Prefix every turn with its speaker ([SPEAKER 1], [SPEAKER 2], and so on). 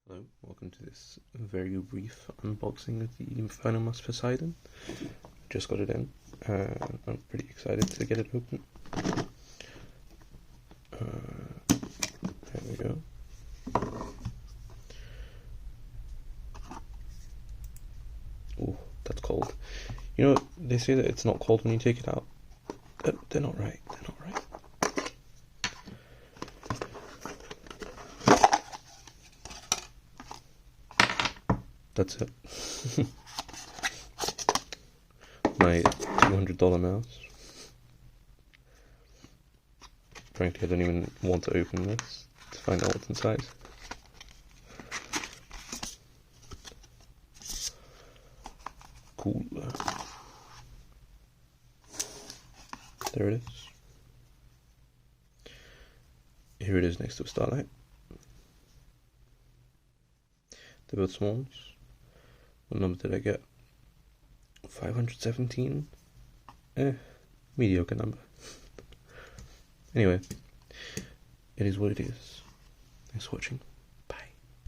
[SPEAKER 1] Hello, welcome to this very brief unboxing of the Finalmouse Poseidon. Just got it in, and I'm pretty excited to get it open. There we go. Oh, that's cold. You know, they say that it's not cold when you take it out. They're not right, they're not right. That's it. My $200 mouse. Frankly, I don't even want to open this to find out what's inside. Cool. There it is. Here it is next to a Starlight. They're both smalls. What number did I get? 517? Mediocre number. Anyway, it is what it is. Thanks for watching.